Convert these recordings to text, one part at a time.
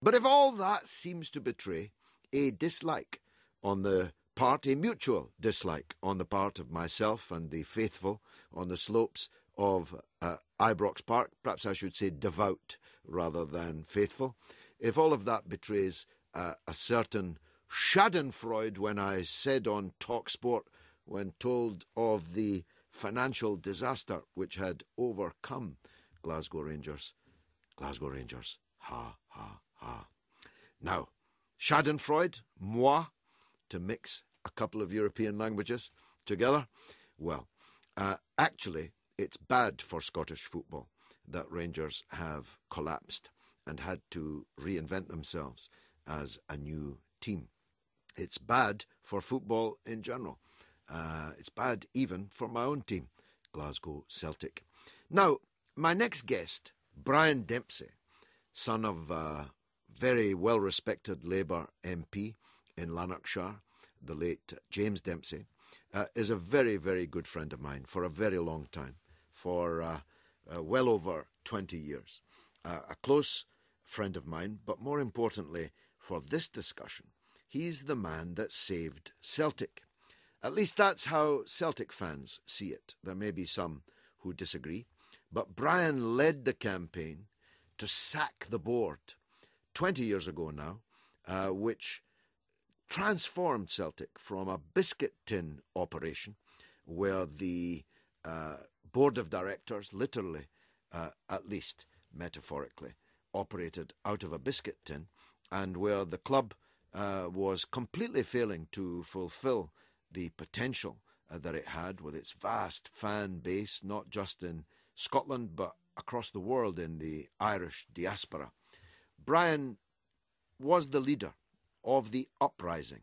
But if all that seems to betray a dislike on the part, a mutual dislike on the part of myself and the faithful on the slopes of Ibrox Park, perhaps I should say devout rather than faithful, if all of that betrays a certain schadenfreude when I said on TalkSport, when told of the financial disaster which had overcome Glasgow Rangers, ha, ha, ha. Now, schadenfreude, moi, to mix a couple of European languages together, well, actually, it's bad for Scottish football that Rangers have collapsed and had to reinvent themselves as a new team. It's bad for football in general. It's bad even for my own team, Glasgow Celtic. Now, my next guest, Brian Dempsey, son of a very well-respected Labour MP in Lanarkshire, the late James Dempsey, is a very, very good friend of mine for a very long time, for well over 20 years. A close friend of mine, but more importantly, for this discussion, he's the man that saved Celtic. At least that's how Celtic fans see it. There may be some who disagree, but Brian led the campaign to sack the board 20 years ago now, which transformed Celtic from a biscuit tin operation where the board of directors, literally, at least metaphorically, operated out of a biscuit tin, and where the club was completely failing to fulfil the potential that it had with its vast fan base, not just in Scotland but across the world in the Irish diaspora. Brian was the leader of the uprising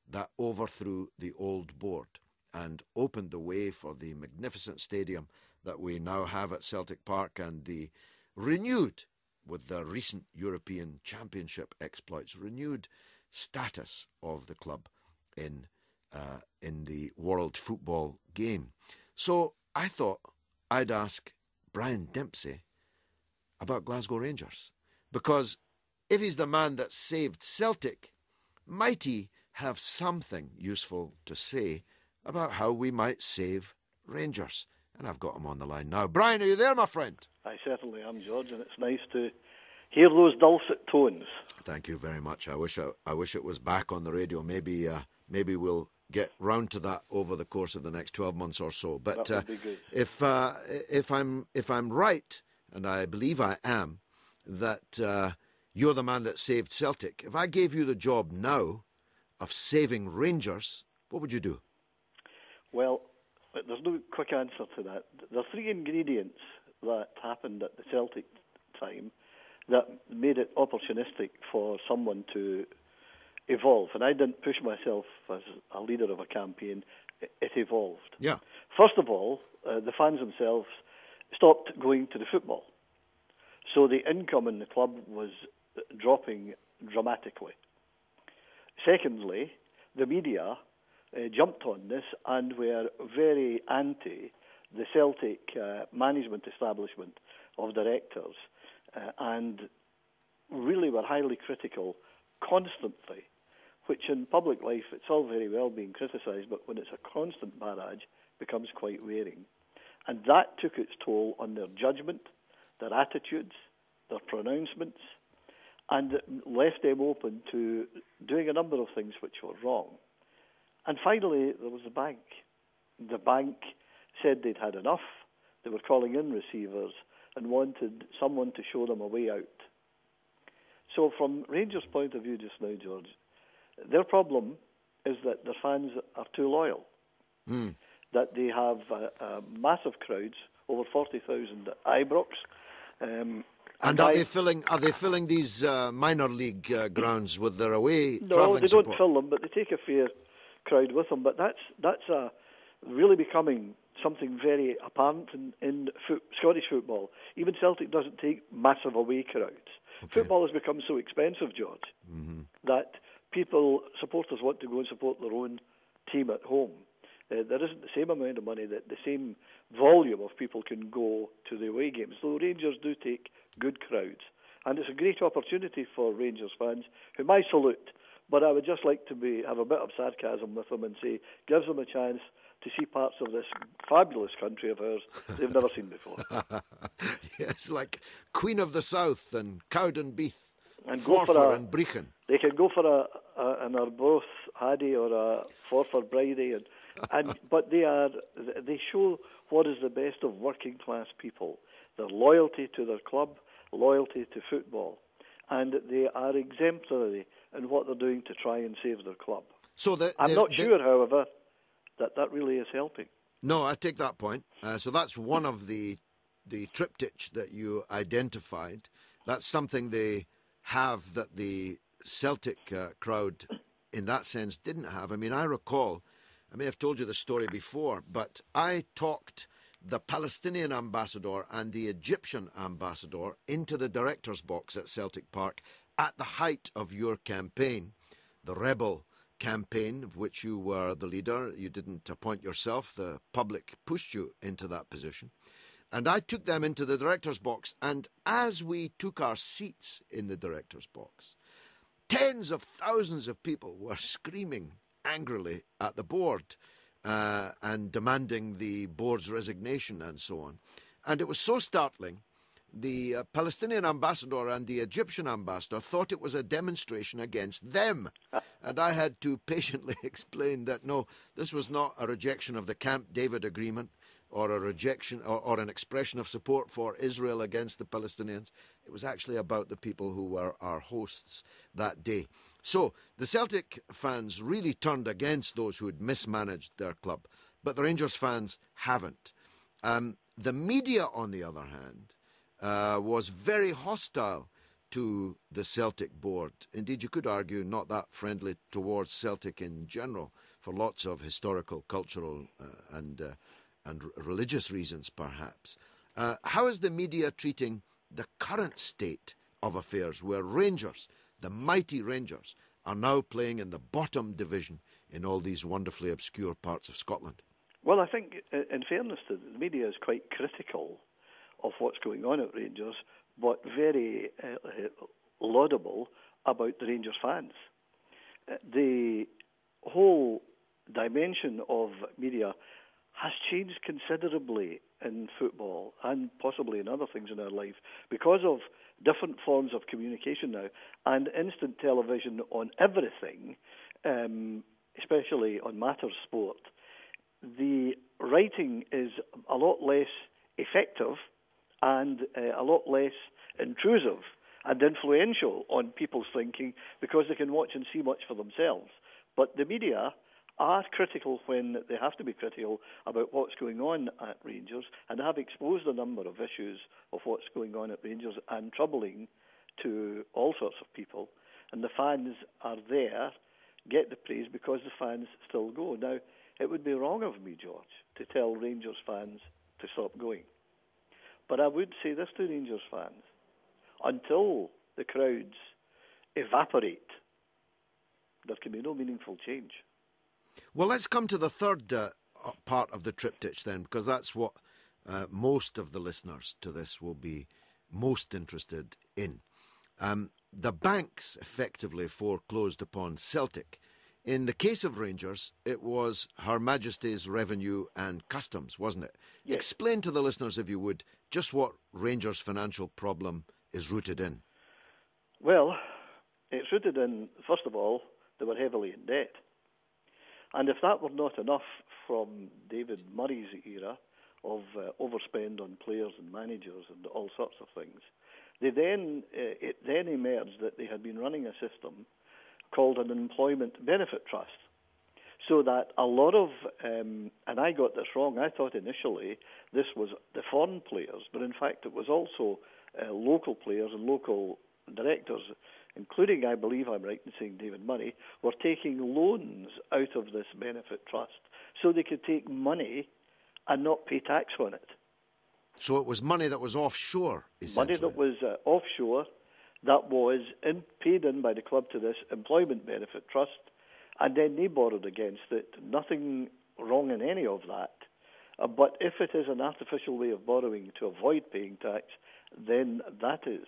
that overthrew the old board and opened the way for the magnificent stadium that we now have at Celtic Park and the renewed, with the recent European Championship exploits, renewed status of the club in the world football game. So I thought I'd ask Brian Dempsey about Glasgow Rangers, because if he's the man that saved Celtic, might he have something useful to say about how we might save Rangers? And I've got him on the line now. Brian, are you there, my friend? I certainly am, George, and it's nice to hear those dulcet tones. Thank you very much. I wish it was back on the radio. Maybe we'll get round to that over the course of the next 12 months or so. But that would be good. If I'm right, and I believe I am, that you're the man that saved Celtic. If I gave you the job now of saving Rangers, what would you do? Well, there's no quick answer to that. There are three ingredients that happened at the Celtic time that made it opportunistic for someone to evolve. And I didn't push myself as a leader of a campaign. It evolved. Yeah. First of all, the fans themselves stopped going to the football. So the income in the club was dropping dramatically. Secondly, the media jumped on this and were very anti the Celtic management establishment of directors and really were highly critical constantly, which in public life it's all very well being criticised, but when it's a constant barrage becomes quite wearing. And that took its toll on their judgment, their attitudes, their pronouncements, and left them open to doing a number of things which were wrong. And finally, there was the bank. The bank said they'd had enough. They were calling in receivers and wanted someone to show them a way out. So from Rangers' point of view just now, George, their problem is that their fans are too loyal, that they have massive crowds, over 40,000 at Ibrox. And are they filling these minor league grounds with their away travelling support? No, they don't fill them, but they take a fair crowd with them. But that's really becoming something very apparent in Scottish football. Even Celtic doesn't take massive away crowds. Okay. Football has become so expensive, George, that supporters want to go and support their own team at home. There isn't the same amount of money, that the same volume of people can go to the away games. So Rangers do take good crowds, And it's a great opportunity for Rangers fans, whom I salute. But I would just like to have a bit of sarcasm with them and say, gives them a chance to see parts of this fabulous country of ours they've never seen before. Yes, like Queen of the South and Cowdenbeath, And Forfar and Brechin. They can go for an Arbroath Haddy or a Forfar Bridie, but they show what is the best of working class people. Their loyalty to their club, loyalty to football, and they are exemplary in what they're doing to try and save their club. So I'm not sure, however, that really is helping. No, I take that point. So that's one of the triptych that you identified. That's something they have that the Celtic crowd, in that sense, didn't have. I mean, I recall, I may have told you the story before, but I talked the Palestinian ambassador and the Egyptian ambassador into the director's box at Celtic Park at the height of your campaign, the rebel campaign of which you were the leader. You didn't appoint yourself. The public pushed you into that position. And I took them into the director's box, and as we took our seats in the director's box, tens of thousands of people were screaming angrily at the board and demanding the board's resignation and so on. And it was so startling, the Palestinian ambassador and the Egyptian ambassador thought it was a demonstration against them. And I had to patiently explain that, no, this was not a rejection of the Camp David Agreement or a rejection or an expression of support for Israel against the Palestinians. It was actually about the people who were our hosts that day. So the Celtic fans really turned against those who had mismanaged their club, but the Rangers fans haven't. The media, on the other hand, was very hostile to the Celtic board. Indeed, you could argue not that friendly towards Celtic in general for lots of historical, cultural and religious reasons, perhaps. How is the media treating the current state of affairs where Rangers, the mighty Rangers, are now playing in the bottom division in all these wonderfully obscure parts of Scotland? Well, I think, in fairness to the media, is quite critical of what's going on at Rangers, but very laudable about the Rangers fans. The whole dimension of media has changed considerably in football and possibly in other things in our life because of different forms of communication now and instant television on everything, especially on matters sport. The writing is a lot less effective and a lot less intrusive and influential on people's thinking because they can watch and see much for themselves. But the media are critical when they have to be critical about what's going on at Rangers, and have exposed a number of issues of what's going on at Rangers and troubling to all sorts of people. And the fans are there, get the praise because the fans still go. Now, it would be wrong of me, George, to tell Rangers fans to stop going. But I would say this to Rangers fans. Until the crowds evaporate, there can be no meaningful change. Well, let's come to the third part of the triptych then, because that's what most of the listeners to this will be most interested in. The banks effectively foreclosed upon Celtic. In the case of Rangers, it was Her Majesty's Revenue and Customs, wasn't it? Yes. Explain to the listeners, if you would, just what Rangers' financial problem is rooted in. Well, it's rooted in, first of all, they were heavily in debt. And if that were not enough from David Murray's era of overspend on players and managers and all sorts of things, it then emerged that they had been running a system called an employment benefit trust. So that a lot of, and I got this wrong, I thought initially this was the foreign players, but in fact it was also local players and local directors, including, I believe I'm right in saying David Murray, were taking loans out of this benefit trust so they could take money and not pay tax on it. So it was money that was offshore, essentially. Money that was offshore, that was paid in by the club to this employment benefit trust, and then they borrowed against it. Nothing wrong in any of that. But if it is an artificial way of borrowing to avoid paying tax, then that is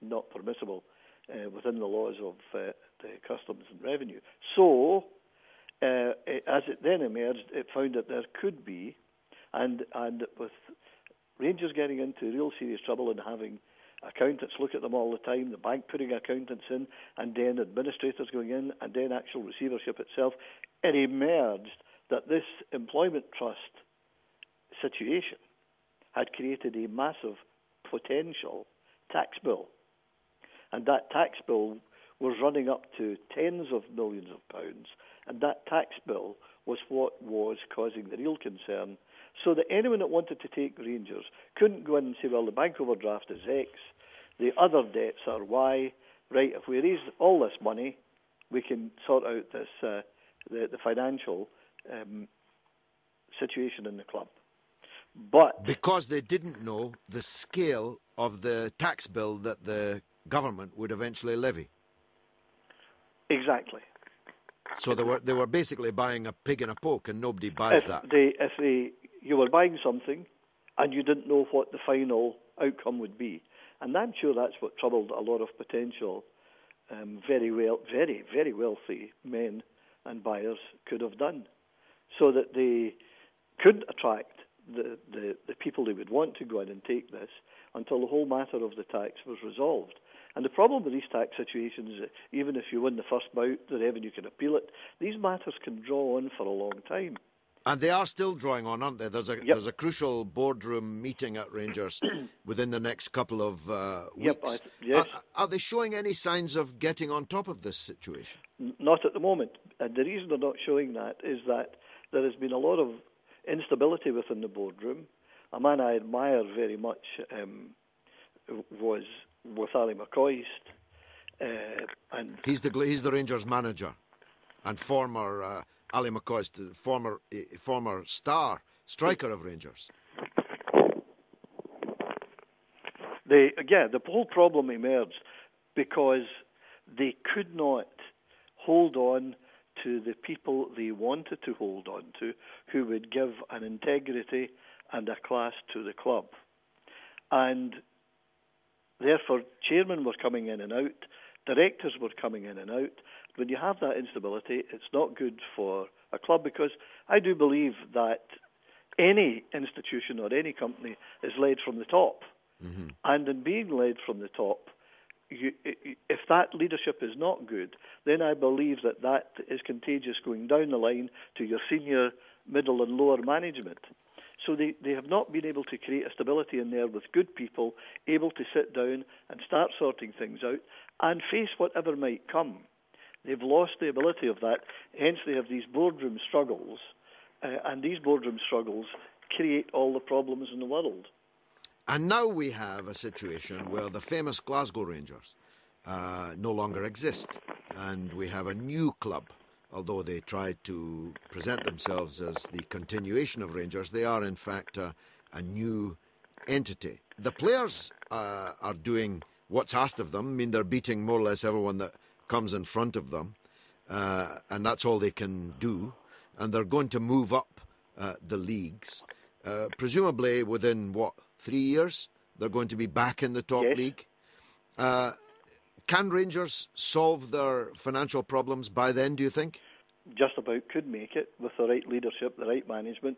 not permissible within the laws of the customs and revenue. So, as it then emerged, it found that there could be, and with Rangers getting into real serious trouble and having accountants look at them all the time, the bank putting accountants in, and then administrators going in, and then actual receivership itself, it emerged that this employment trust situation had created a massive potential tax bill. And that tax bill was running up to tens of millions of pounds, and that tax bill was what was causing the real concern. So that anyone that wanted to take Rangers couldn't go in and say, well, the bank overdraft is X, the other debts are Y. Right, if we raise all this money, we can sort out this the financial situation in the club. But because they didn't know the scale of the tax bill that the government would eventually levy. Exactly. So they were basically buying a pig in a poke, and nobody buys that. You were buying something, and you didn't know what the final outcome would be, and I'm sure that's what troubled a lot of potential, very wealthy men and buyers could have done, so that they couldn't attract the people they would want to go in and take this until the whole matter of the tax was resolved. And the problem with these tax situations is that even if you win the first bout, the revenue can appeal it. These matters can draw on for a long time. And they are still drawing on, aren't they? There's a crucial boardroom meeting at Rangers within the next couple of weeks. Yes. Are they showing any signs of getting on top of this situation? Not at the moment. And the reason they're not showing that is that there has been a lot of instability within the boardroom. A man I admire very much was with Ali McCoist. And he's the Rangers manager and former... Ali McCoist, former striker of Rangers. The whole problem emerged because they could not hold on to the people they wanted to hold on to, who would give an integrity and a class to the club. And therefore, chairmen were coming in and out, directors were coming in and out. When you have that instability, it's not good for a club, because I do believe that any institution or any company is led from the top. Mm-hmm. And in being led from the top, if that leadership is not good, then I believe that is contagious going down the line to your senior, middle and lower management. So they have not been able to create a stability in there with good people, able to sit down and start sorting things out and face whatever might come. They've lost the ability of that, hence they have these boardroom struggles, and these boardroom struggles create all the problems in the world. And now we have a situation where the famous Glasgow Rangers no longer exist, and we have a new club. Although they tried to present themselves as the continuation of Rangers, they are in fact a new entity. The players are doing what's asked of them. I mean, they're beating more or less everyone that comes in front of them, and that's all they can do. And they're going to move up the leagues. Presumably within, 3 years, they're going to be back in the top league. Can Rangers solve their financial problems by then, do you think? Just about could make it with the right leadership, the right management,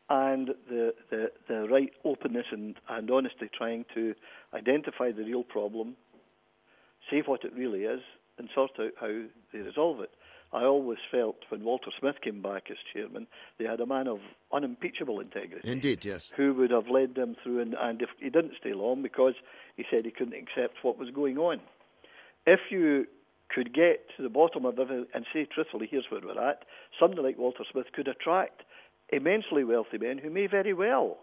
and the right openness and honesty, trying to identify the real problem, see what it really is, and sort out how they resolve it. I always felt when Walter Smith came back as chairman, they had a man of unimpeachable integrity. Indeed, yes. Who would have led them through, and if he didn't stay long because he said he couldn't accept what was going on. If you could get to the bottom of everything and say truthfully, here's where we're at, somebody like Walter Smith could attract immensely wealthy men who may very well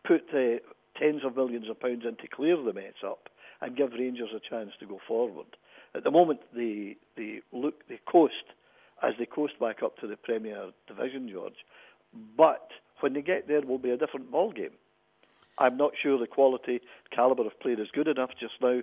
put tens of millions of pounds in to clear the mess up and give Rangers a chance to go forward. At the moment, they coast as they coast back up to the Premier Division, George. But when they get there, will be a different ballgame. I'm not sure the quality, calibre of player is good enough just now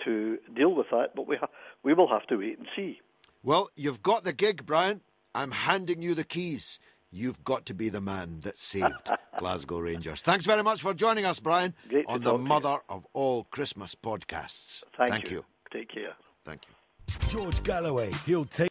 to deal with that, but we will have to wait and see. Well, you've got the gig, Brian. I'm handing you the keys. you've got to be the man that saved Glasgow Rangers. Thanks very much for joining us, Brian, on the mother of all Christmas podcasts. Thank you. Take care. Thank you. George Galloway, he'll take